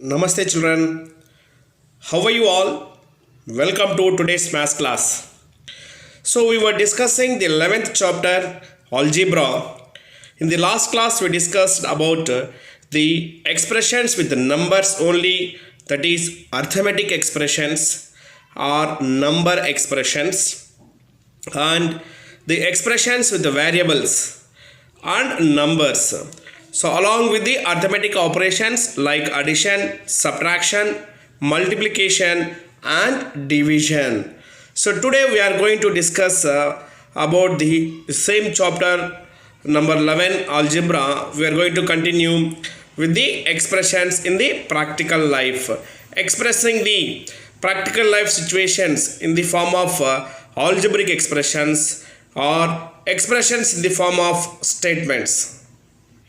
Namaste children, how are you all? Welcome to today's math class. So we were discussing the 11th chapter algebra. In the last class we discussed about the expressions with the numbers only, that is arithmetic expressions or number expressions, and the expressions with the variables and numbers. So along with the arithmetic operations like addition, subtraction, multiplication and division. So today we are going to discuss about the same chapter number 11 algebra. We are going to continue with the expressions in the practical life, expressing the practical life situations in the form of algebraic expressions or expressions in the form of statements.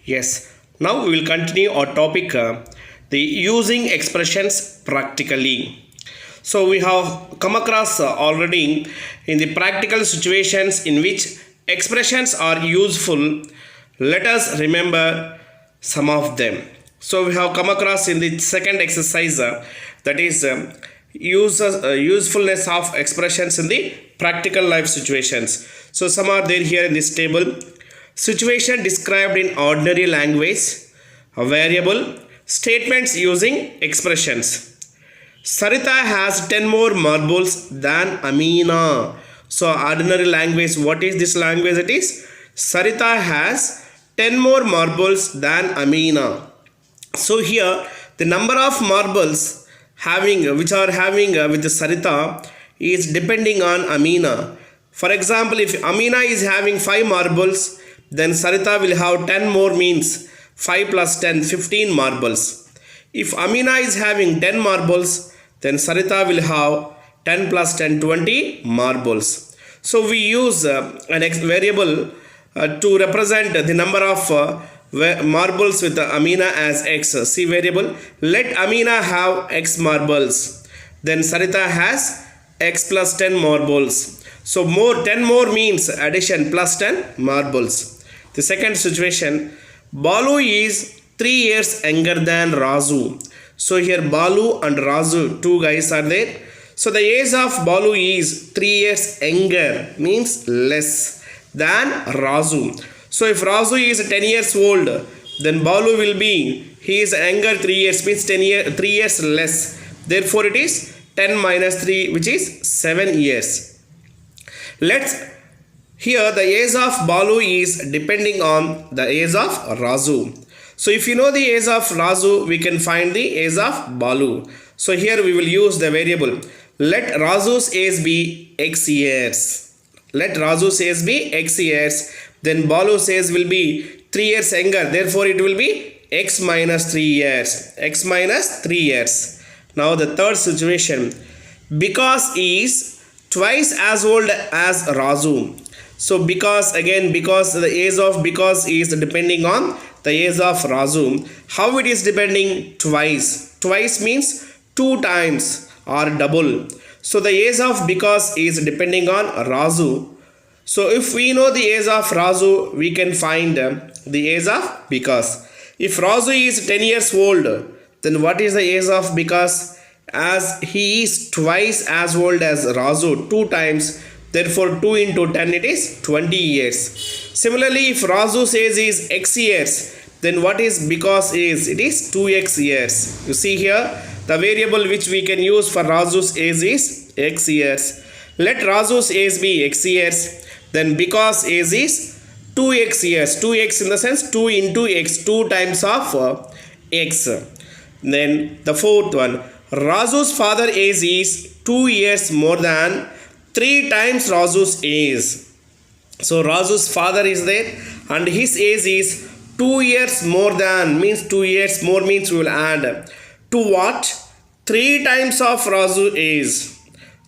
Yes, now we will continue our topic, the using expressions practically. So we have come across already in the practical situations in which expressions are useful. Let us remember some of them. So we have come across in the second exercise, that is usefulness of expressions in the practical life situations. So some are there here in this table. Situation described in ordinary language, a variable, statements using expressions. Sarita has 10 more marbles than Amina. So ordinary language, what is this language? It is Sarita has 10 more marbles than Amina. So here the number of marbles which are having with the Sarita is depending on Amina. For example, if Amina is having 5 marbles, then Sarita will have 10 more, means 5 plus 10, 15 marbles. If Amina is having 10 marbles, then Sarita will have 10 plus 10, 20 marbles. So we use an variable to represent the number of marbles with Amina as x. See variable, let Amina have x marbles. Then Sarita has x plus 10 marbles. So 10 more means addition plus 10 marbles. The second situation, Balu is 3 years younger than Razu. So here Balu and Razu, two guys are there. So the age of Balu is 3 years younger, means less than Razu. So if Razu is 10 years old, then Balu will be, he is younger 3 years, means 3 years less. Therefore it is 10 minus 3, which is 7 years. Here the age of Balu is depending on the age of Razu. So if you know the age of Razu, we can find the age of Balu. So here we will use the variable. Let Razu's age be x years. Let Razu's age be x years. Then Balu's age will be 3 years younger. Therefore it will be x minus 3 years. X minus 3 years. Now the third situation. Because is twice as old as Razu. So because the age of because is depending on the age of Razu. How it is depending? Twice. Twice means 2 times or double. So the age of because is depending on Razu. So if we know the age of Razu, we can find the age of because. If Razu is 10 years old, then what is the age of because? As he is twice as old as Razu, 2 times. Therefore 2 into 10, it is 20 years. Similarly, if Razu's age is x years, then what is because is? It is 2x years. You see here, the variable which we can use for Razu's age is x years. Let Razu's age be x years. Then because age is 2x years. 2x in the sense 2 into x, 2 times of x. Then the fourth one, Razu's father age is 2 years more than 3 times Razu's age. So Razu's father is there and his age is 2 years more than, means 2 years more means we will add to what? 3 times of Razu's age.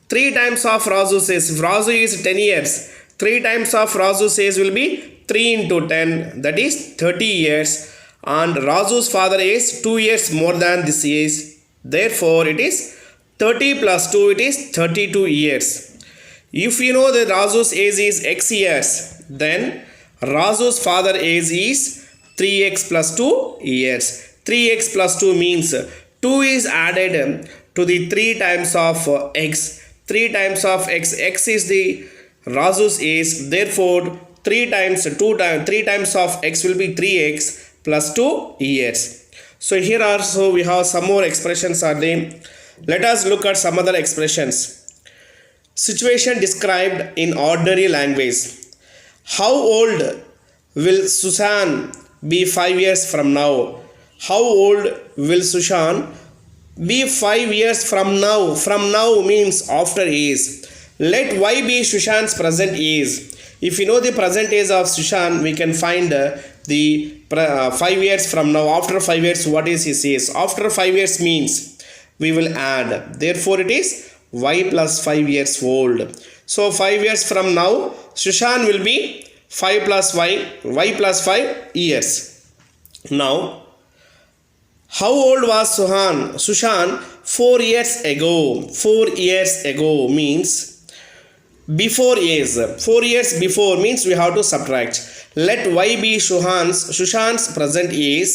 3 times of Razu's age. If Razu is 10 years, 3 times of Razu's age will be 3 into 10, that is 30 years. And Razu's father is 2 years more than this age. Therefore it is 30 plus 2, it is 32 years. If you know that Razu's age is x years, then Razu's father age is 3x plus 2 years. 3x plus 2 means 2 is added to the 3 times of x. 3 times of x. X is the Raju's age. Therefore, 3 times 3 times of x will be 3x plus 2 years. So here also we have some more expressions are there. Let us look at some other expressions. Situation described in ordinary language. How old will Susan be 5 years from now? How old will Susan be 5 years from now? From now means after age. Let y be Susan's present age. If you know the present age of Susan, we can find the 5 years from now. After 5 years, what is his age? After 5 years means we will add. Therefore, it is y plus 5 years old. So 5 years from now, Susan will be 5 plus y plus 5 years. Now, how old was Susan 4 years ago? 4 years ago means before age. 4 years before means we have to subtract. Let y be Susan's present age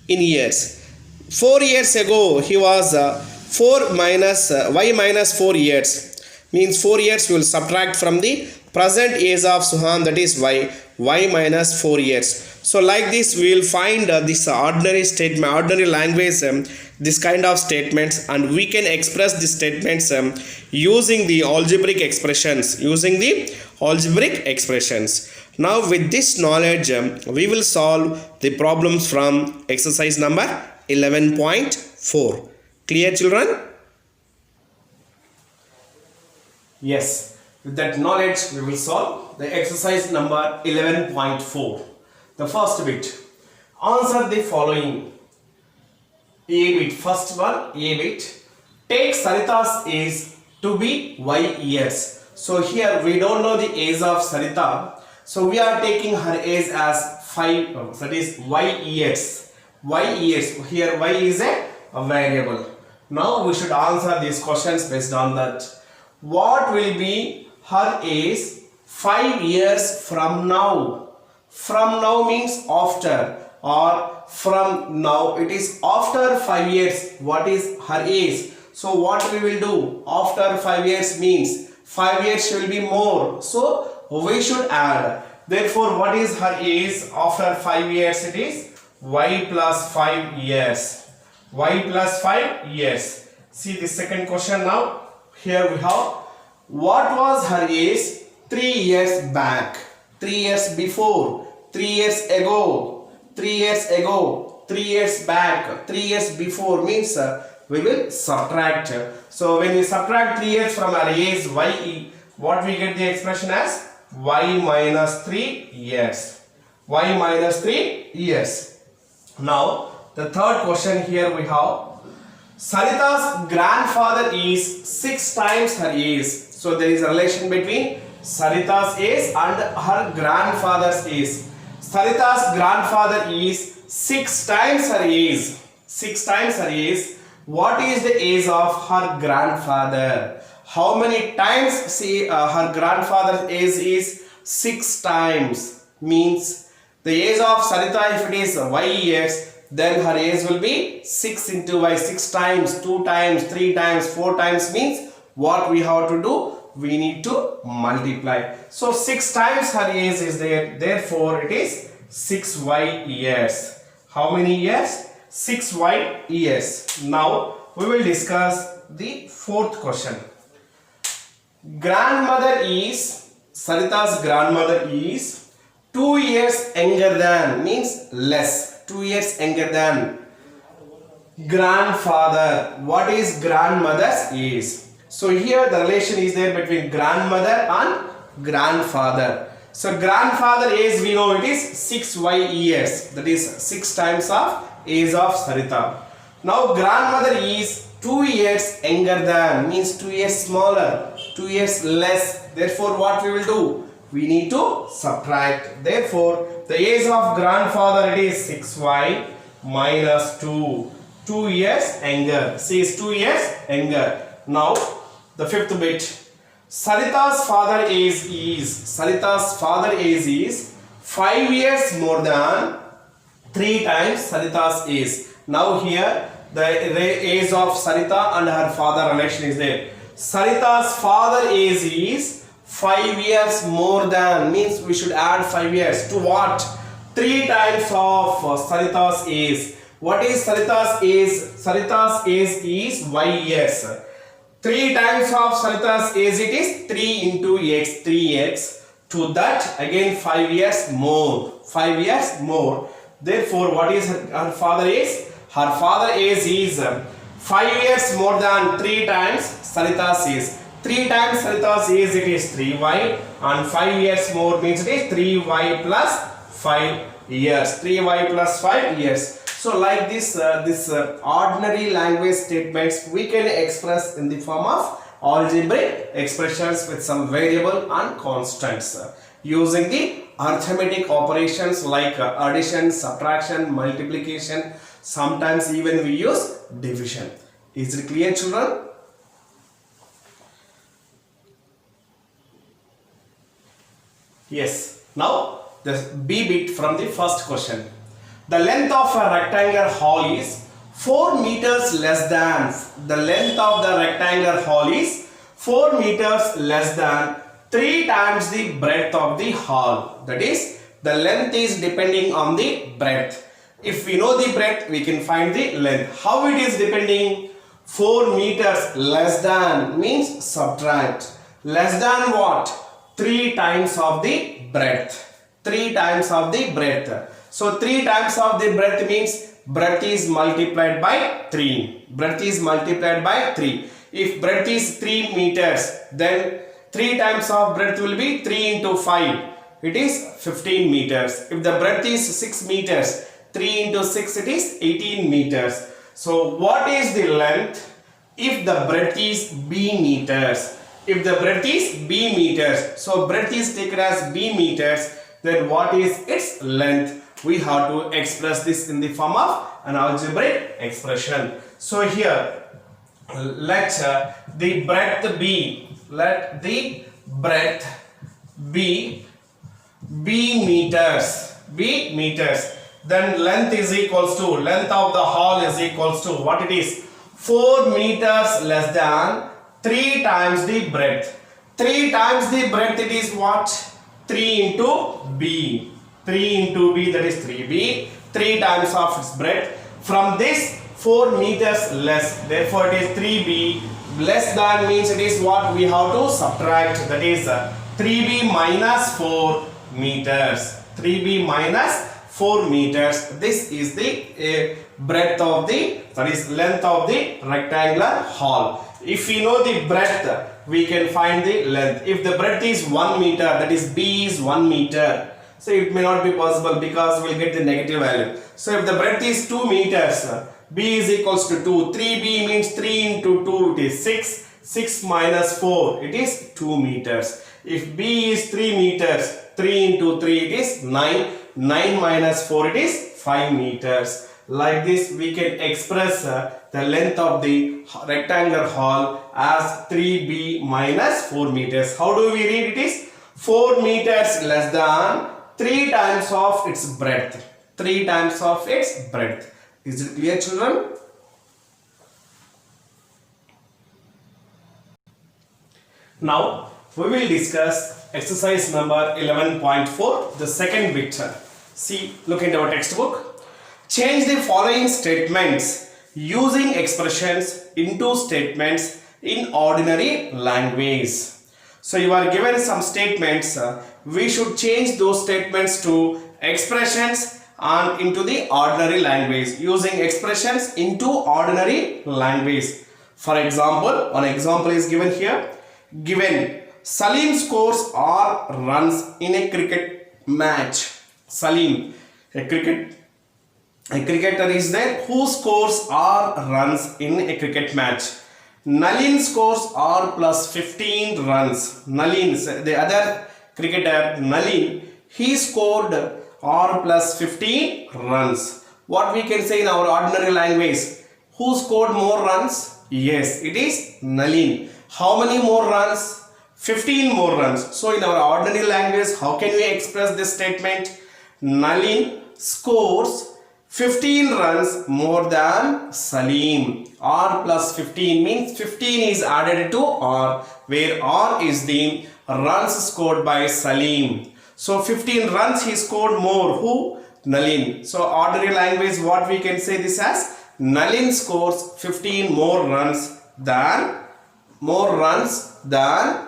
in years. 4 years ago he was 4 minus y minus 4 years means 4 years we will subtract from the present age of Suhan, that is y minus 4 years. So like this we will find this ordinary statement, ordinary language, this kind of statements, and we can express these statements using the algebraic expressions, Now with this knowledge we will solve the problems from exercise number 11.4. Clear, children? Yes, with that knowledge we will solve the exercise number 11.4. The first bit, answer the following. A bit, first one, A bit. Take Sarita's age to be y years. So here we don't know the age of Sarita. So we are taking her age as 5, that is y years. Y years. Here y is a variable. Now we should answer these questions based on that. What will be her age 5 years from now? From now means after, or from now it is after 5 years. What is her age? So what we will do? After 5 years means 5 years will be more. So we should add. Therefore, what is her age after 5 years? It is y plus 5 years. Y plus 5 years. See the second question now. Here we have, what was her age 3 years back? 3 years before, 3 years ago, 3 years ago, 3 years back, 3 years before means we will subtract. So when we subtract 3 years from our age y, what we get the expression as? Y minus 3 years. Y minus 3 years. Now the third question here we have, Sarita's grandfather is 6 times her age. So there is a relation between Sarita's age and her grandfather's age. Sarita's grandfather is 6 times her age. 6 times her age. What is the age of her grandfather? How many times her grandfather's age is? 6 times. Means the age of Sarita, if it is y years, then her age will be 6 into y. 6 times, 2 times, 3 times, 4 times means what we have to do? We need to multiply. So 6 times her age is there. Therefore, it is 6y years. How many years? 6y years. Now, we will discuss the fourth question. Sarita's grandmother is 2 years younger than, means less. 2 years younger than grandfather. What is grandmother's age? So here the relation is there between grandmother and grandfather. So grandfather age we know it is 6y years. That is 6 times of age of Sarita. Now grandmother is 2 years younger than, means 2 years smaller, 2 years less. Therefore what we will do? We need to subtract. Therefore the age of grandfather it is 6y minus 2. 2 years younger. See, is 2 years younger. Now the fifth bit. Sarita's father age is 5 years more than 3 times Sarita's age. Now here the age of Sarita and her father relation is there. Sarita's father age is 5 years more than, means we should add 5 years to what? 3 times of Sarita's age. What is Sarita's age? Sarita's age is y years. 3 times of Sarita's age, it is 3 into x, 3x. To that again 5 years more. 5 years more. Therefore, what is her father age? Her father age is 5 years more than 3 times Sarita's age. 3 times Sarita's age, it is 3y, and 5 years more means it is 3y plus 5 years. 3y plus 5 years. So like this, ordinary language statements we can express in the form of algebraic expressions with some variable and constants using the arithmetic operations like addition, subtraction, multiplication. Sometimes even we use division. Is it clear, children? Yes. Now the B bit from the first question. The length of a rectangular hall is 4 meters less than, the length of the rectangular hall is 4 meters less than 3 times the breadth of the hall. That is, the length is depending on the breadth. If we know the breadth, we can find the length. How it is depending? 4 meters less than means subtract. Less than what? 3 times of the breadth. 3 times of the breadth. So 3 times of the breadth means breadth is multiplied by 3. Breadth is multiplied by 3. If breadth is 3 meters, then 3 times of breadth will be 3 into 5. It is 15 meters. If the breadth is 6 meters, 3 into 6, it is 18 meters. So what is the length if the breadth is b meters? If the breadth is b meters, so breadth is taken as b meters, then what is its length? We have to express this in the form of an algebraic expression. So here, let the breadth be, let the breadth be b meters, then length is equals to, length of the hall is equals to what it is? 4 meters less than 3 times the breadth. 3 times the breadth, it is what? 3 into b. 3 into b, that is 3b. 3 times of its breadth. From this 4 meters less, therefore it is 3b. Less than means it is what we have to subtract, that is 3b minus 4 meters. 3b minus 4 meters. This is the breadth of the, that is length of the rectangular hall. If we know the breadth, we can find the length. If the breadth is 1 meter, that is b is 1 meter. So it may not be possible because we will get the negative value. So if the breadth is 2 meters, b is equals to 2. 3b means 3 into 2, it is 6. 6 minus 4, it is 2 meters. If b is 3 meters, 3 into 3, it is 9. 9 minus 4, it is 5 meters. Like this, we can express the length of the rectangular hall as 3b minus 4 meters. How do we read? It is 4 meters less than 3 times of its breadth. 3 times of its breadth. Is it clear, children? Now, we will discuss exercise number 11.4, the second bit. See, look into our textbook. Change the following statements using expressions into statements in ordinary language. So you are given some statements. We should change those statements to expressions and into the ordinary language. Using expressions into ordinary language. For example, one example is given here. Given Salim scores or runs in a cricket match. Salim, a cricketer is there who scores or runs in a cricket match. Nalin scores or plus 15 runs. Nalin, the other cricketer, Nalin, he scored or plus 15 runs. What we can say in our ordinary language? Who scored more runs? Yes, it is Nalin. How many more runs? 15 more runs. So in our ordinary language, how can we express this statement? Nalin scores 15 runs more than Salim. R plus 15 means 15 is added to R, where R is the runs scored by Salim. So 15 runs he scored more. Who? Nalin. So ordinary language, what we can say this as? Nalin scores 15 more runs than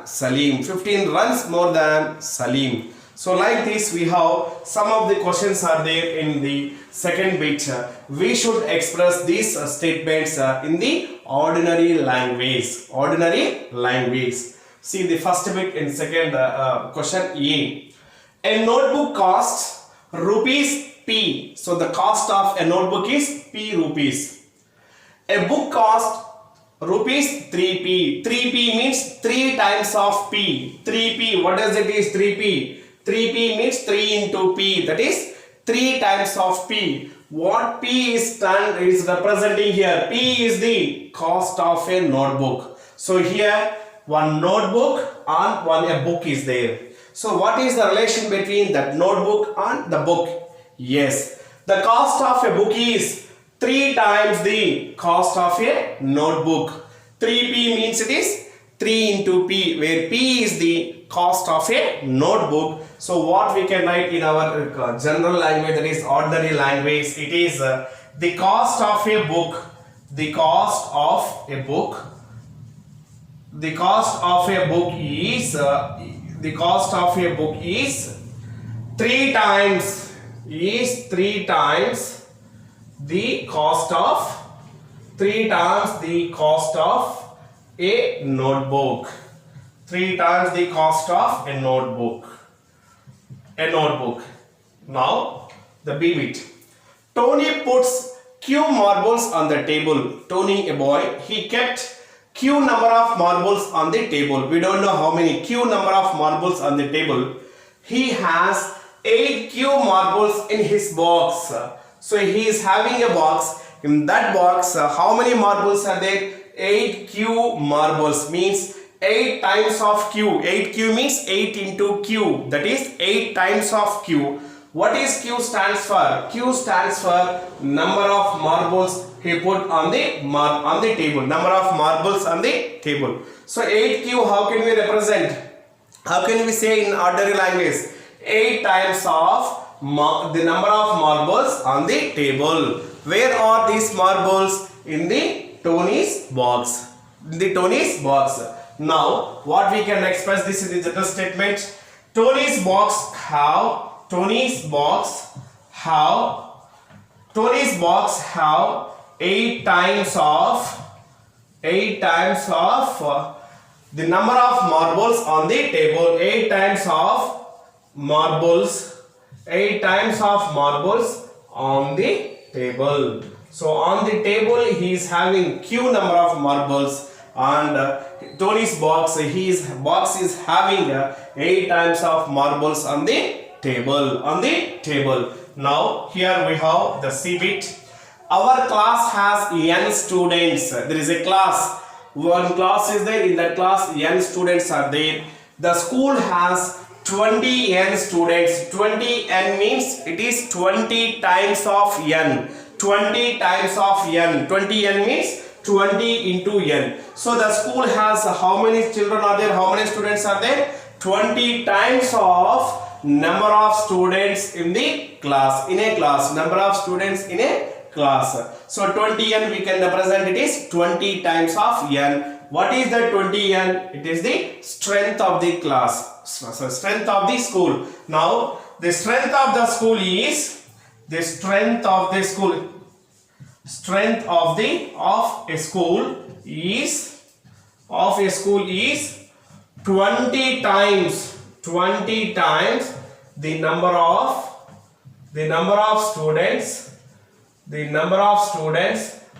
Salim. 15 runs more than Salim. So like this we have some of the questions are there in the second bit. We should express these statements in the ordinary language. Ordinary language. See the first bit in second question A. A notebook costs rupees P. So the cost of a notebook is P rupees. A book costs rupees 3p. 3p means 3 times of p. 3p, what does it is? 3p. 3p means 3 into p, that is 3 times of p. What p is representing here? P is the cost of a notebook. So here one notebook and a book is there. So what is the relation between that notebook and the book? Yes, the cost of a book is 3 times the cost of a notebook. 3p means it is 3 into p, where p is the cost of a notebook. So what we can write in our general language, that is ordinary language, it is the cost of a book. The cost of a book. The cost of a book is the cost of a book is 3 times the cost of a notebook. 3 times the cost of a notebook. Now the B bit. Tony puts Q marbles on the table. Tony, a boy, he kept Q number of marbles on the table. We don't know how many Q number of marbles on the table. He has 8 Q marbles in his box. So he is having a box. In that box, how many marbles are there? 8 Q marbles means 8 times of Q. 8Q means 8 into Q. That is 8 times of Q. What is Q stands for? Q stands for number of marbles he put on the table. Number of marbles on the table. So 8Q, how can we represent? How can we say in ordinary language? 8 times of the number of marbles on the table. Where are these marbles? In the Tony's box. In the Tony's box. Now what we can express this in the general statement? Tony's box have 8 times of the number of marbles on the table. 8 times of marbles on the table. So on the table he is having Q number of marbles, and Tony's box, his box is having 8 times of marbles on the table. Now here we have the C bit. Our class has n students. There is a class. One class is there. In that class n students are there. The school has 20 n students. 20 n means it is 20 times of n. 20 times of n. 20 n means 20 into n. So the school has how many children are there? How many students are there? 20 times of number of students in the class. In a class, number of students in a class. So 20n we can represent it is 20 times of n. What is the 20n? It is the strength of the class. So strength of the school. Now the strength of the school is a school is 20 times the number of students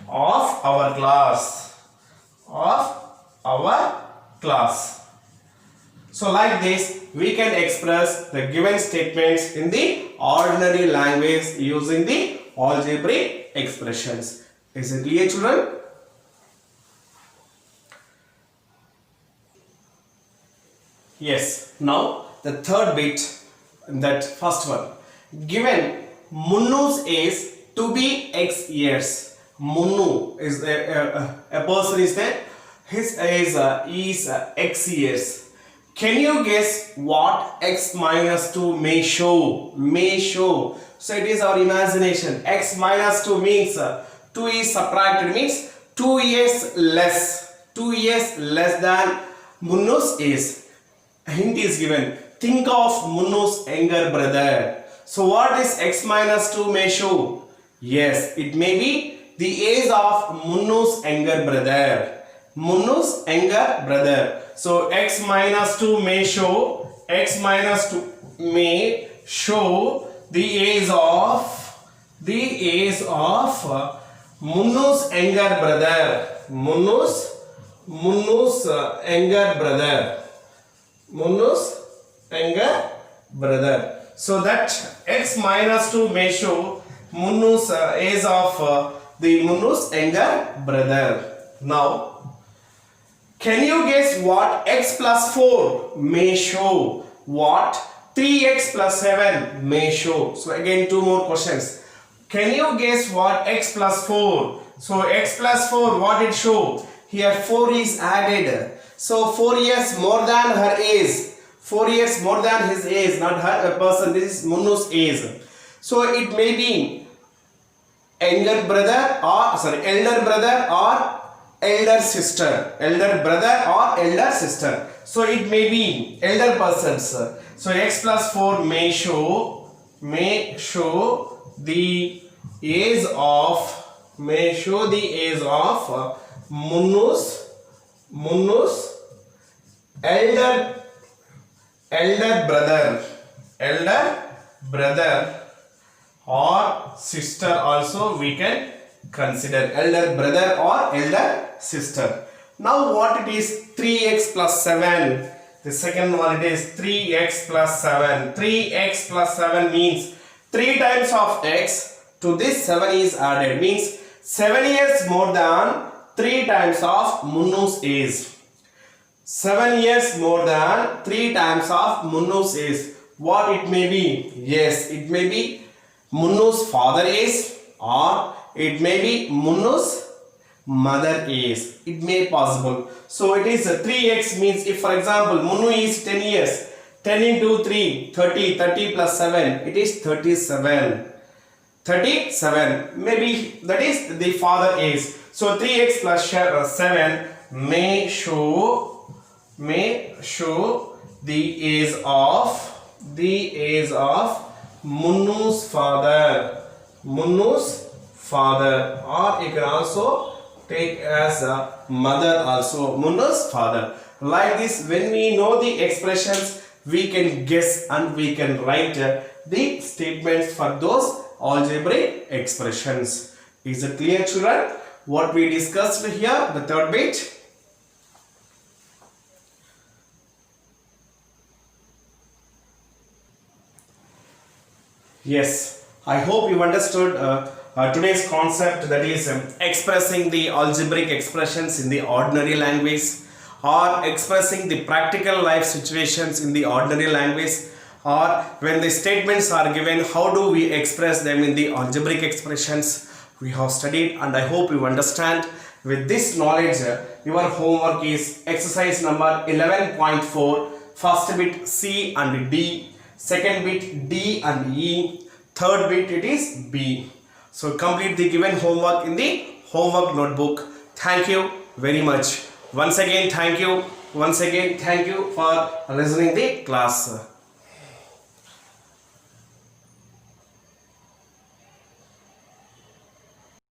of our class. So like this we can express the given statements in the ordinary language using the algebraic expressions. Is it clear, children? Yes. Now the third bit, that first one. Given Munnu's age to be x years. Munnu is a person is there. His age is x years. Can you guess what x minus 2 may show? May show. So it is our imagination. X minus 2 means 2 is subtracted, means 2 years less. 2 years less than Munnu's age. A hint is given. Think of Munnu's younger brother. So what is x minus 2 may show? Yes, it may be the age of Munnu's younger brother. Munnu's younger brother. So x minus 2 may show, x minus 2 may show the age of Munnu's younger brother. Munnu's younger brother. Munnu's younger brother. So that x minus 2 may show Munnu's age of the Munnu's younger brother. Now, can you guess what x plus 4 may show? What 3x plus 7 may show? So again, two more questions. Can you guess what x plus 4? So x plus 4, what it show? Here 4 is added. So 4 years more than her age. 4 years more than his age, not her a person. This is Munnu's age. So it may be elder brother or elder sister. Elder brother or elder sister. So it may be elder persons. So x plus 4 may show the age of Munnu's elder brother or sister also we can consider. Elder brother or elder sister. Now what it is 3x plus 7. The second one, it is 3x plus 7. 3x plus 7 means 3 times of x to this 7 is added. Means 7 years more than 3 times of Munnu's age. 7 years more than 3 times of Munnu's age. What it may be? Yes, it may be Munnu's father age or it may be Munnu's mother age. It may possible. So it is 3x means if for example Munnu is 10 years. 10 into 3, 30. 30 plus 7. It is 37. 37. Maybe that is the father age. So 3x plus 7 may show the age of Munnu's father. Munnu's father, or you can also take as a mother also. Munnu's father. Like this, when we know the expressions, we can guess and we can write the statements for those algebraic expressions. Is it clear, children? What we discussed here, the third bit. Yes, I hope you understood today's concept, that is expressing the algebraic expressions in the ordinary language or expressing the practical life situations in the ordinary language, or when the statements are given, how do we express them in the algebraic expressions. We have studied and I hope you understand. With this knowledge, your homework is exercise number 11.4, first bit C and D, second bit D and E, third bit it is B. So complete the given homework in the homework notebook. Thank you very much. Once again thank you for listening the class.